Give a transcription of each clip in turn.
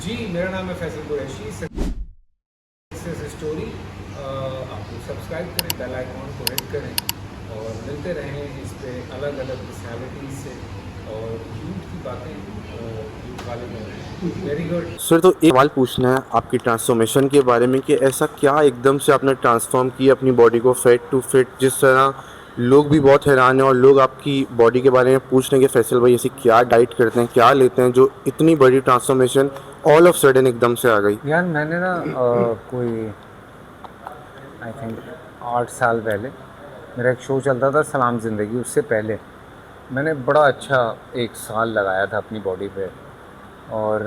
जी, मेरा नाम है फैसल कुरैशी। सक्सेस स्टोरी आप लोग सब्सक्राइब करें, बेल आइकॉन को हिट करें और मिलते रहें इस पे अलग अलग पर्सनैलिटीज़ से और यूथ की बातें यूथ वाले में वेरी गुड। सर, तो एक सवाल पूछना है आपकी ट्रांसफॉर्मेशन के बारे में कि ऐसा क्या एकदम से आपने ट्रांसफॉर्म किया अपनी बॉडी को फिट टू फिट, जिस तरह लोग भी बहुत हैरान हैं और लोग आपकी बॉडी के बारे में पूछ रहे हैं कि फैसल भाई ऐसी क्या डाइट करते हैं, क्या लेते हैं, जो इतनी बड़ी ट्रांसफॉर्मेशन ऑल ऑफ सडन एकदम से आ गई। यार मैंने ना कोई आई थिंक 8 साल पहले मेरा एक शो चलता था सलाम ज़िंदगी, उससे पहले मैंने बड़ा अच्छा 1 साल लगाया था अपनी बॉडी पे। और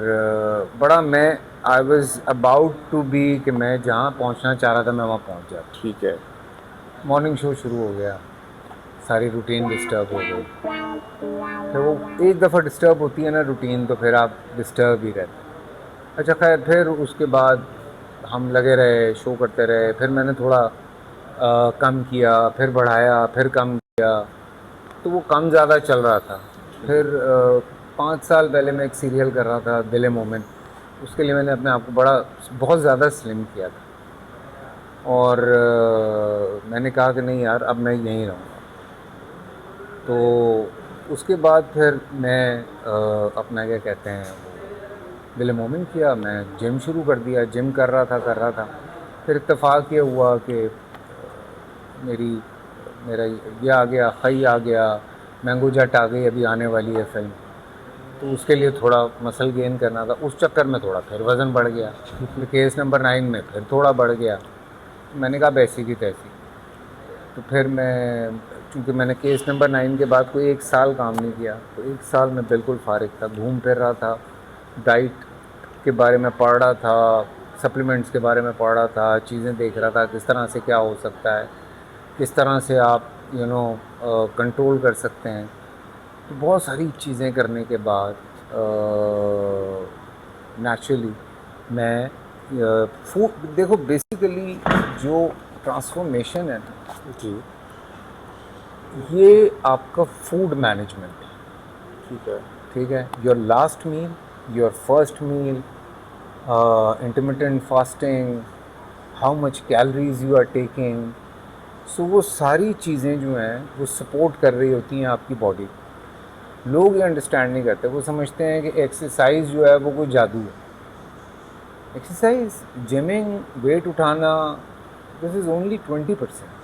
बड़ा मैं I was about to be कि मैं जहाँ पहुँचना चाह रहा था मैं वहाँ पहुँच जाता। ठीक है। मॉर्निंग शो शुरू हो गया, सारी रूटीन डिस्टर्ब हो गई। फिर वो एक दफ़ा डिस्टर्ब होती है ना रूटीन, तो फिर आप डिस्टर्ब ही रहते। अच्छा खैर, फिर उसके बाद हम लगे रहे, शो करते रहे। फिर मैंने थोड़ा कम किया, फिर बढ़ाया, फिर कम किया, तो वो कम ज़्यादा चल रहा था। फिर 5 साल पहले मैं एक सीरियल कर रहा था, दिल मोमिन। उसके लिए मैंने अपने आप को बहुत ज़्यादा स्लिम किया था और मैंने कहा कि नहीं यार, अब मैं यहीं रहूँगा। तो उसके बाद फिर मैं अपना क्या कहते हैं दिल मोमिन किया, मैं जिम शुरू कर दिया। जिम कर रहा था। फिर इत्तेफाक ये हुआ कि मेरी मेरा ये आ गया, खई आ गया, मैंगो जट आ गई, अभी आने वाली है फिल्म। तो उसके लिए थोड़ा मसल गेन करना था, उस चक्कर में थोड़ा फिर वज़न बढ़ गया। फिर केस नंबर 9 में फिर थोड़ा बढ़ गया। मैंने कहा बैसी की तैसी। तो फिर मैं, चूँकि मैंने केस नंबर 9 के बाद कोई 1 साल काम नहीं किया, तो 1 साल में बिल्कुल फ़ारिग था, घूम फिर रहा था, डाइट के बारे में पढ़ रहा था, सप्लीमेंट्स के बारे में पढ़ रहा था, चीज़ें देख रहा था किस तरह से क्या हो सकता है, किस तरह से आप कंट्रोल कर सकते हैं। तो बहुत सारी चीज़ें करने के बाद नेचुरली मैं फूड, देखो बेसिकली जो ट्रांसफॉर्मेशन है ना, जी। ये आपका फूड मैनेजमेंट। ठीक है। ठीक है, your last meal, your first meal, intermittent fasting, how much calories you are taking. So वो सारी चीज़ें जो हैं वो सपोर्ट कर रही होती हैं आपकी बॉडी। लोग ये अंडरस्टैंड नहीं करते, वो समझते हैं कि एक्सरसाइज जो है वो कोई जादू है। एक्सरसाइज, जिमिंग, वेट उठाना, this is only 20%।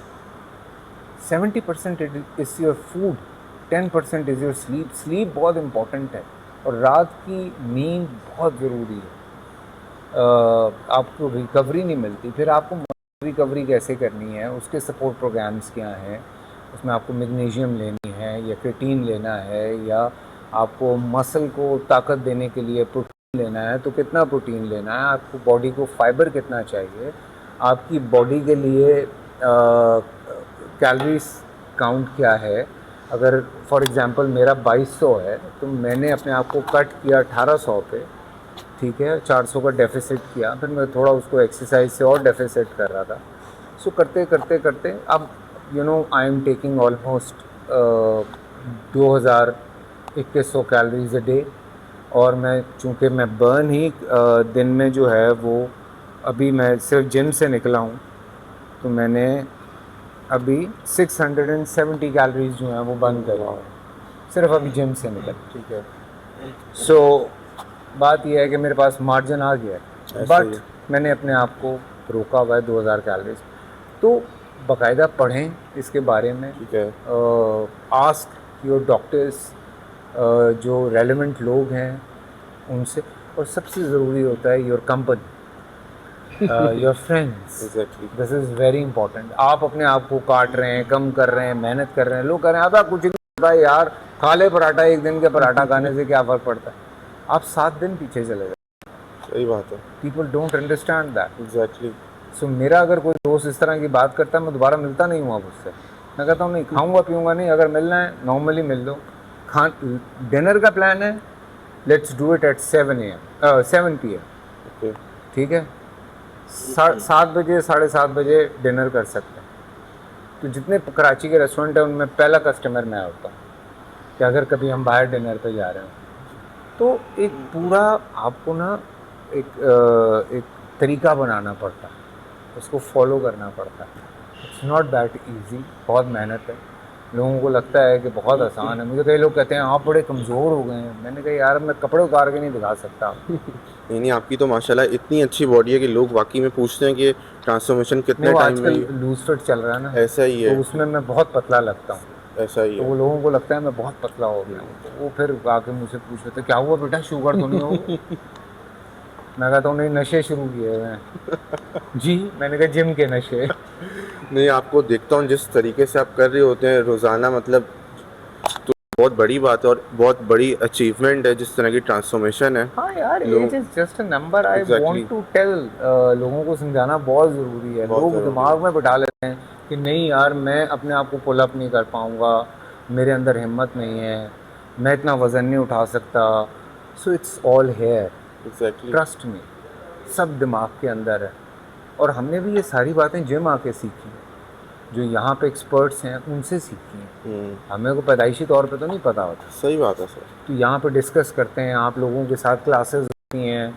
70% is your food, 10% is your sleep. Sleep बहुत इम्पॉर्टेंट है और रात की नींद बहुत ज़रूरी है। आपको रिकवरी नहीं मिलती, फिर आपको रिकवरी कैसे करनी है, उसके सपोर्ट प्रोग्राम्स क्या हैं। उसमें आपको मैग्नीशियम लेनी है या क्रिएटिन लेना है, या आपको मसल को ताकत देने के लिए प्रोटीन लेना है, तो कितना प्रोटीन लेना है, आपको बॉडी को फाइबर कितना चाहिए, आपकी बॉडी के लिए कैलोरीज काउंट क्या है। अगर फॉर एग्ज़ाम्पल मेरा 2200 है, तो मैंने अपने आप को कट किया 1800 पे, ठीक है, 400 का डेफिसिट किया, फिर मैं थोड़ा उसको एक्सरसाइज से और डेफिसिट कर रहा था। सो करते करते करते अब I am taking almost 2100 calories a day. और मैं चूँकि मैं बर्न ही दिन में जो है वो, अभी मैं सिर्फ जिम से निकला हूँ, तो मैंने अभी 670 कैलोरीज जो हैं वो बर्न कर रहा हूँ, सिर्फ अभी जिम से निकल। ठीक है। सो बात यह है कि मेरे पास मार्जिन आ गया है, बट मैंने अपने आप को रोका हुआ है 2000 कैलोरीज। तो बाकायदा पढ़ें इसके बारे में। ठीक है। आस्क योर डॉक्टर्स, जो रेलेवेंट लोग हैं उनसे। और सबसे ज़रूरी होता है your company, your friends. Exactly. This is very important. आप अपने आप को काट रहे हैं, कम कर रहे हैं, मेहनत कर रहे हैं, लोग कह रहे हैं अब कुछ नहीं होता है यार, खा ले पराठा, एक दिन के पराठा खाने से क्या फ़र्क पड़ता है। आप 7 दिन पीछे चले गए। सही बात है। People don't understand that. Exactly. So मेरा अगर कोई दोस्त इस तरह की बात करता है, मैं दोबारा मिलता नहीं हूँ अब उससे। मैं कहता हूँ नहीं, खाऊंगा पीऊँगा नहीं, अगर मिलना है नॉर्मली मिल लो। डिनर का प्लान है, let's do it at 7 PM। Okay. ठीक है, 7 बजे 7:30 बजे डिनर कर सकते हैं। तो जितने कराची के रेस्टोरेंट हैं उनमें पहला कस्टमर मैं होता हूँ कि अगर कभी हम बाहर डिनर पे जा रहे हैं, तो एक पूरा आपको ना एक तरीका बनाना पड़ता है, उसको फॉलो करना पड़ता है। इट्स नॉट दैट इजी, बहुत मेहनत है। लोगों को लगता है कि बहुत आसान है। मुझे कई लोग कहते हैं आप बड़े कमज़ोर हो गए हैं। मैंने कहा यार मैं कपड़े उतार के नहीं दिखा सकता। नहीं नहीं, आपकी तो माशाल्लाह इतनी अच्छी बॉडी है कि लोग वाकई में पूछते हैं कि ट्रांसफॉर्मेशन नहीं, कितने वो टाइम में आजकल लूज फिट चल रहा है ना, ऐसा ही तो है, उसमें मैं बहुत पतला लगता हूँ। ऐसा ही तो है। वो लोगों को लगता है मैं बहुत पतला हो गया हूँ, तो वो फिर आके मुझसे पूछ लेते क्या हुआ बेटा, शुगर तो नहीं हो गया? मैं कहता हूँ नहीं, नशे शुरू किए हुए हैं। जी, मैंने कहा जिम के नशे। नहीं, आपको देखता हूँ जिस तरीके से आप कर रहे होते हैं रोज़ाना, मतलब तो बहुत बड़ी बात है और बहुत बड़ी अचीवमेंट है जिस तरह की ट्रांसफॉर्मेशन है। हाँ यार, एज लोग is just a number. I exactly want to tell, लोगों को समझाना बहुत ज़रूरी है। बहुत लोग ज़रूरी है। दिमाग में बिठा लेते हैं कि नहीं यार मैं अपने आप को पुल अप नहीं कर पाऊँगा, मेरे अंदर हिम्मत नहीं है, मैं इतना वज़न नहीं उठा सकता। So it's all here, exactly trust me, सब दिमाग के अंदर है। और हमने भी ये सारी बातें जिम आके सीखी हैं, जो यहाँ पे एक्सपर्ट्स हैं उनसे सीखी हैं। हमें को पैदाइशी तौर पे तो नहीं पता होता। सही बात है सर। तो यहाँ पे डिस्कस करते हैं, आप लोगों के साथ क्लासेस होती हैं,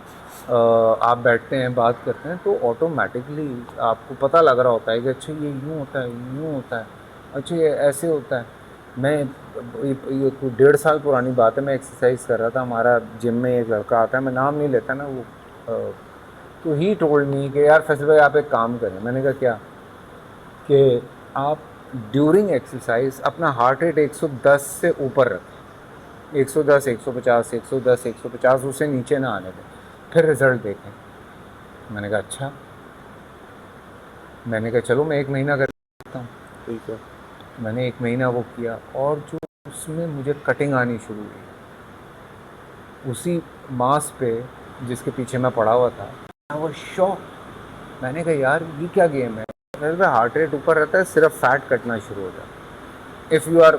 आप बैठते हैं बात करते हैं, तो ऑटोमेटिकली आपको पता लग रहा होता है कि अच्छा ये यूँ होता है, यूँ होता है, अच्छा ये ऐसे होता है। मैं ये कोई 1.5 साल पुरानी बात है, मैं एक्सरसाइज कर रहा था, हमारा जिम में एक लड़का आता है, मैं नाम नहीं लेता ना वो, तो ही टोल्ड मी कि यार फैसल भाई आप एक काम करें। मैंने कहा क्या? कि आप ड्यूरिंग एक्सरसाइज अपना हार्ट रेट 110 से ऊपर रखें, 110, 150, 110, 150, उससे नीचे ना आने दें, फिर रिज़ल्ट देखें। मैंने कहा अच्छा। मैंने कहा चलो मैं 1 महीना कर सकता हूँ। ठीक है। मैंने 1 महीना वो किया और जो उसमें मुझे कटिंग आनी शुरू हुई उसी मांस पे जिसके पीछे मैं पड़ा हुआ था, वो शॉक। मैंने कहा यार ये क्या गेम है? मेरे हार्ट रेट ऊपर रहता है, सिर्फ फैट कटना शुरू हो जाता है। इफ़ यू आर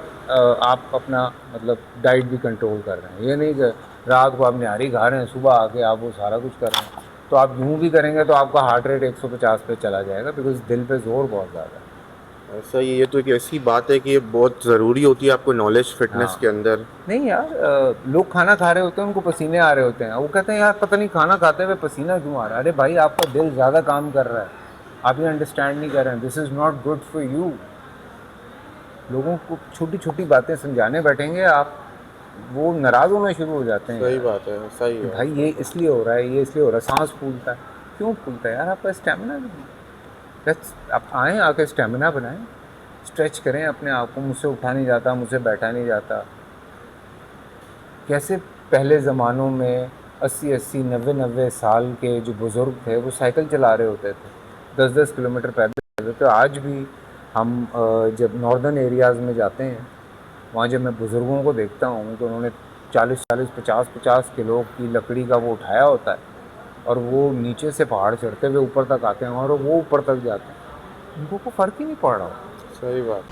आप अपना मतलब डाइट भी कंट्रोल कर रहे हैं, ये नहीं कि रात को आप निहारी खा रहे हैं, सुबह आके आप वो सारा कुछ कर रहे हैं। तो आप यूँ भी करेंगे तो आपका हार्ट रेट 150 पे चला जाएगा, बिकॉज दिल पे जोर बहुत ज़्यादा है। ऐसा ही, ये तो एक ऐसी बात है कि ये बहुत ज़रूरी होती है आपको नॉलेज फिटनेस हाँ के अंदर। नहीं यार, लोग खाना खा रहे होते हैं, उनको पसीने आ रहे होते हैं, वो कहते हैं यार पता नहीं खाना खाते हुए पसीना क्यों आ रहा है। अरे भाई आपका दिल ज़्यादा काम कर रहा है, आप ये अंडरस्टैंड नहीं कर रहे हैं। This is not good for you. लोगों को छोटी छोटी बातें समझाने बैठेंगे आप, वो नाराज़ होना शुरू हो जाते हैं। सही बात है, सही कि है। भाई ये इसलिए हो रहा है, ये इसलिए हो रहा है, सांस फूलता है। क्यों फूलता है यार? आपका स्टेमिना नहीं है। आप आएँ, आके स्टेमिना बनाएं, स्ट्रेच करें अपने आप को। मुझसे उठा नहीं जाता, मुझसे बैठा नहीं जाता। कैसे पहले ज़मानों में 80-80, 90-90 साल के जो बुज़ुर्ग थे वो साइकिल चला रहे होते थे, 10-10 किलोमीटर पैदल चलते थे। आज भी हम जब नॉर्दर्न एरियाज़ में जाते हैं, वहाँ जब मैं बुज़ुर्गों को देखता हूँ तो उन्होंने 40-40, 50-50 किलो की लकड़ी का वो उठाया होता है और वो नीचे से पहाड़ चढ़ते हुए ऊपर तक आते हैं और वो ऊपर तक जाते हैं। उनको कोई फ़र्क ही नहीं पड़ रहा होता। सही बात।